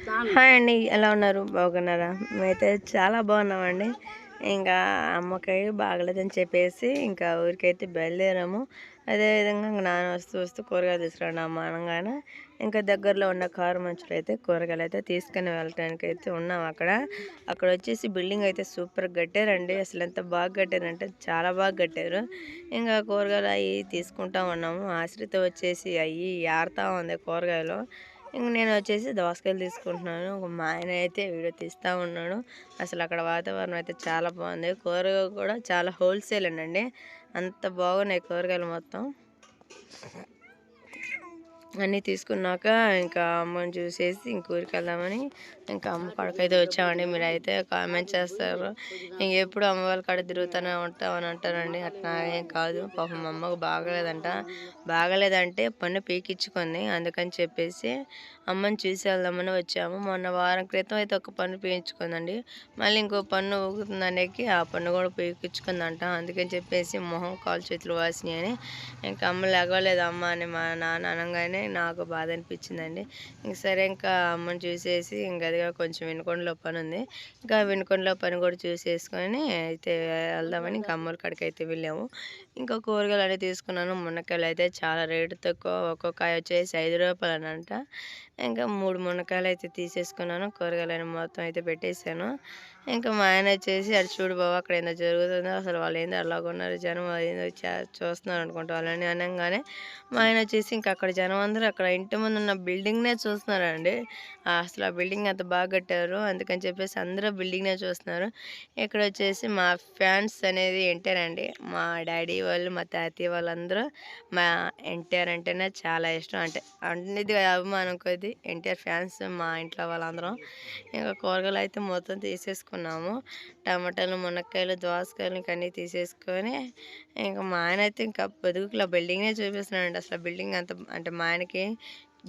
Hi అండి, ఎలా ఉన్నారు? బాగున్నారా? మేమైతే చాలా బాగున్నామండి. ఇంకా అమ్మకి బాగలేదని చెప్పేసి ఇంకా ఊరికైతే బయలుదేరాము. అదేవిధంగా ఇంకా నాన్న వస్తూ వస్తూ కూరగాయలు తీసుకురండి అమ్మ అనగానే ఇంకా దగ్గరలో ఉన్న కారు మంచులు అయితే కూరగాయలు అయితే తీసుకుని వెళ్ళటానికి అయితే ఉన్నాం. అక్కడ వచ్చేసి బిల్డింగ్ అయితే సూపర్గా కట్టారండి. అసలు ఎంత బాగా కట్టారంటే చాలా బాగా కట్టారు. ఇంకా కూరగాయలు అవి తీసుకుంటా ఉన్నాము. ఆశ్రిత వచ్చేసి అవి ఆడుతూ ఉంది కూరగాయలు. ఇంక నేను వచ్చేసి దోసకాయలు తీసుకుంటున్నాను. మా ఆయన అయితే వీడియో తీస్తూ ఉన్నాడు. అసలు అక్కడ వాతావరణం అయితే చాలా బాగుంది. కూరగాయలు కూడా చాలా హోల్సేల్ అండి. అంత బాగున్నాయి కూరగాయలు మొత్తం. అన్నీ తీసుకున్నాక ఇంకా అమ్మని చూసేసి ఇంక ఊరికి వెళ్దామని ఇంకా అమ్మ కాడకైతే వచ్చామండి. మీరు అయితే కామెంట్ చేస్తారు, ఇంకెప్పుడు అమ్మ వాళ్ళ కాడ తిరుగుతూనే ఉంటామని అంటారండి. అట్లా ఏం కాదు, పాపం మా అమ్మకు బాగలేదంటే పన్ను పీకించుకుంది. అందుకని చెప్పేసి అమ్మని చూసి వెళ్దామని వచ్చాము. మొన్న వారం క్రితం అయితే ఒక పన్ను పీకించుకుందండి. మళ్ళీ ఇంకో పన్ను ఊగుతుందనేకి ఆ పన్ను కూడా పీకించుకుందంట. అందుకని చెప్పేసి మొహం కాలు చేతులు వాసినాయని ఇంకా అమ్మ లేగలేదు అమ్మ అని మా నాన్న అనగానే నాకు బాధ అనిపించిందండి. ఇంక సరే ఇంకా అమ్మని చూసేసి ఇంకా అదిగా కొంచెం వినుకొండలో పని ఉంది, ఇంకా వినుకొండలో పని కూడా చూసేసుకొని అయితే వెళ్దామని ఇంకా అమ్మల కాడికి అయితే వెళ్ళాము. ఇంకా కూరగాయలు అన్నీ తీసుకున్నాను. మునక్కాయలు అయితే చాలా రేటు తక్కువ, ఒక్కొక్క వచ్చేసి 5 రూపాయలు అంట. ఇంకా 3 మునక్కాయలు అయితే తీసేసుకున్నాను. కూరగాయలు మొత్తం అయితే పెట్టేశాను. ఇంకా మా ఆయన వచ్చేసి అటు చూడు బాబు అక్కడ ఏందో జరుగుతుందో, అసలు వాళ్ళు ఏందో అలాగున్నారు జనం, ఏందో చూస్తున్నారు అనుకుంటా వాళ్ళని అనగానే మా ఆయన వచ్చేసి ఇంకా అక్కడ జనం అందరూ అక్కడ ఇంటి ముందు ఉన్న బిల్డింగ్నే చూస్తున్నారండి. అసలు ఆ బిల్డింగ్ అంత బాగా కట్టారు. అందుకని చెప్పేసి అందరూ బిల్డింగ్నే చూస్తున్నారు. ఇక్కడ వచ్చేసి మా ఫ్యాన్స్ అనేది ఎన్టీఆర్ అండి. మా డాడీ వాళ్ళు, మా తాతయ్య వాళ్ళందరూ మా ఎన్టీఆర్ అంటేనే చాలా ఇష్టం. అంటే అన్నిది అభిమానం కొద్ది ఎన్టీఆర్ ఫ్యాన్స్ మా ఇంట్లో వాళ్ళందరం. ఇంకా కూరగాయలు అయితే మొత్తం తీసేసుకున్నాము. టమాటాలు, మునక్కాయలు, దోసకాయలు ఇంక అన్నీ తీసేసుకొని ఇంకా మా ఆయన అయితే ఇంకా బతుకులో బిల్డింగ్నే చూపిస్తున్నాడండి. అసలు బిల్డింగ్ అంత అంటే మా ఆయనకి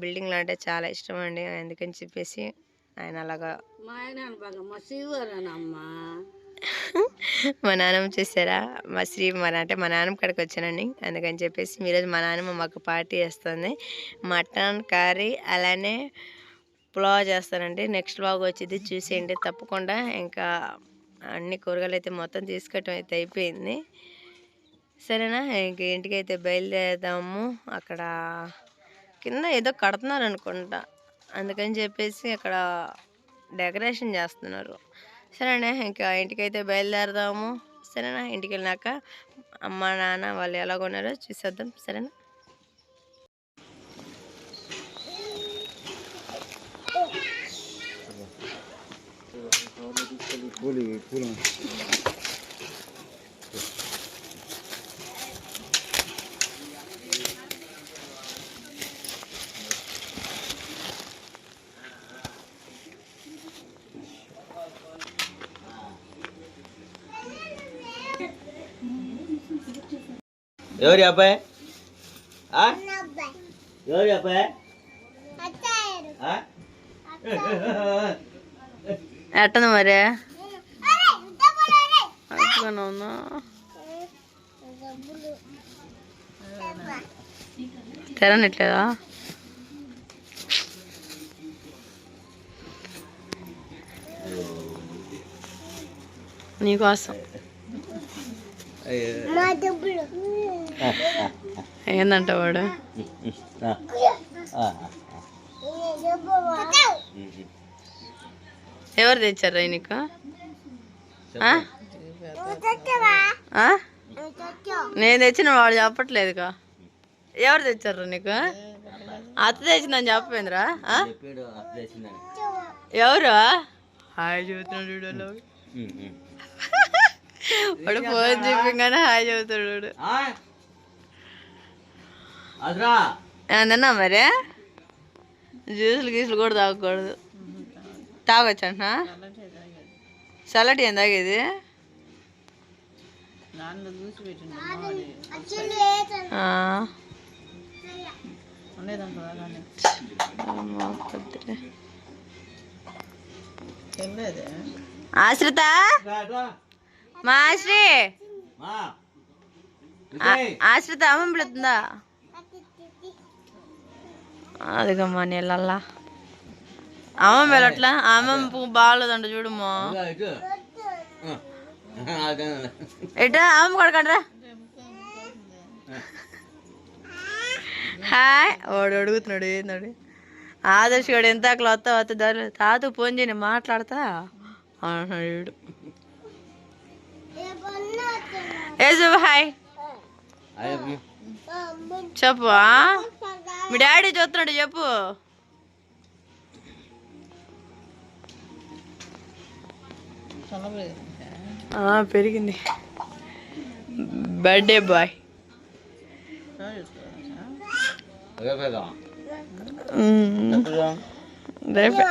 బిల్డింగ్లు అంటే చాలా ఇష్టం అండి. అందుకని చెప్పేసి ఆయన అలాగా మా నాన్నమ్మ చూసారా, మా నాన్నమ్మ కాడికి వచ్చానండి. అందుకని చెప్పేసి ఈరోజు మా నాన్నమ్మ మాకు పార్టీ చేస్తుంది. మటన్ కర్రీ అలానే పులావ్ చేస్తానండి. నెక్స్ట్ బ్లాగ్ వచ్చింది చూసేయండి తప్పకుండా. ఇంకా అన్ని కూరగాయలు అయితే మొత్తం తీసుకోవటం అయితే అయిపోయింది. సరేనా, ఇంక ఇంటికి అయితే బయలుదేరదాము. అక్కడ కింద ఏదో కడుతున్నారు అనుకుంటా, అందుకని చెప్పేసి అక్కడ డెకరేషన్ చేస్తున్నారు. సరేనా, ఇంకా ఇంటికైతే బయలుదేరదాము. సరేనా, ఇంటికి వెళ్ళినాక అమ్మ నాన్న వాళ్ళు ఎలాగొన్నారో చూసేద్దాం. సరేనా. ఎవరి అబ్బాయి? ఎవరి అబ్బాయి? ఎట్టను మరి ఉన్నా తెరనట్లేదా? నీకోసం ఏందంట వాడు? ఎవరు తెచ్చారా నీకు? నేను తెచ్చిన వాడు చెప్పట్లేదుగా. ఎవరు తెచ్చారు నీకు? అత్త తెచ్చిందని చెప్పేంద్రా? ఎవరు? హాయ్ చదువుతున్నాడు వాడు, ఫోన్ చెప్పగానే హాయ్ చదువుతాడు. ఏమన్నా మరి జ్యూసులు గీసులు కూడా తాగకూడదు. తాగొచ్చు అంటున్నా? చల్లటి ఏం తాగేది? ఆశ్రిత, మా ఆశ్రిత అమ్మ పిలుతుందా? అదిగమ్మా నీళ్ళల్లా అమ్మమ్మ వెళ్ళట్లా అమ్మమ్మ బాగాలేదంట చూడమ్మా ఎటా అమ్మమ్మ కొడకండ్రా హాయ్ వాడు అడుగుతున్నాడు ఏందాడు ఆదర్శ్ గాడు ఎంత అక్కడ వస్తా దాని తాత ఫోన్ చేయని మాట్లాడతా అంటున్నాడు ఏ హాయ్ చెప్పు మీ డాడీ చూస్తున్నాడు చెప్పు పెరిగింది బర్త్డే బాయ్ రేపే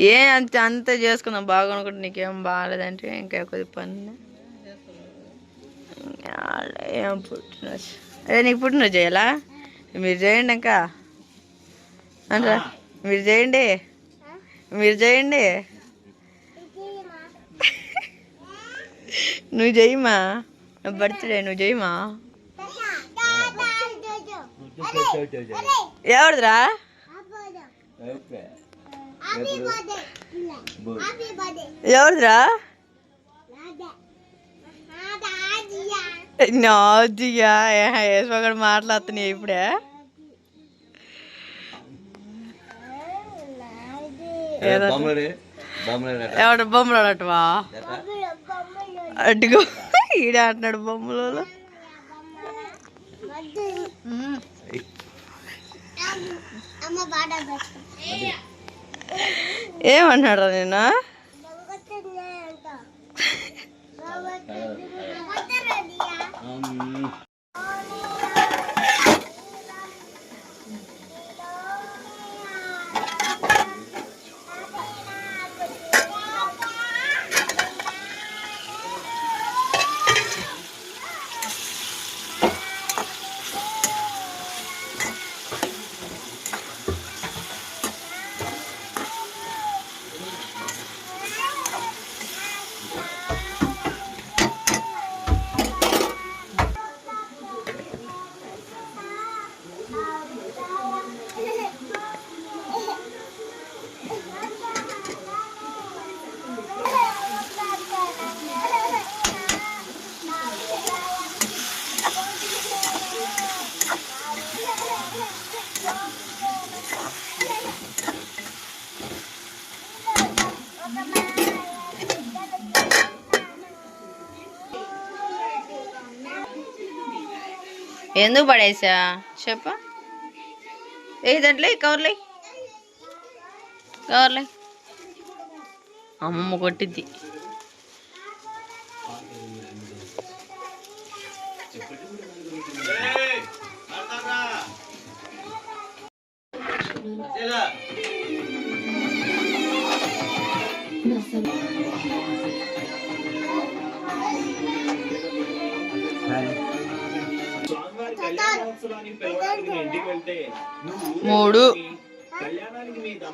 ఏ అంత చేసుకున్నాం బాగా అనుకుంటే నీకేం బాగాలేదంటే ఇంకా కొద్ది పని ఏం పుట్టినరోజు అదే నీకు పుట్టినరోజు చేయాలా మీరు చేయండి ఇంకా అంటారా మీరు చేయండి నువ్వు చెయ్యమా బర్త్డే నువ్వు చెయ్యమా ఎవరిదిరా ఎవరిదిరా నాదియా వేసుకోకుండా మాట్లాడుతున్నాయి ఇప్పుడే ఎవడ బొమ్మలు అడటవా అడ్డుగో ఈడే అంటున్నాడు బొమ్మలు ఏమన్నాడు నేను ఎందుకు పడేసా చెప్ప ఏదంట్లే కవర్లే అమ్మమ్మ కొట్టిద్ది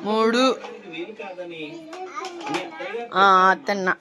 మూడు తిన్నా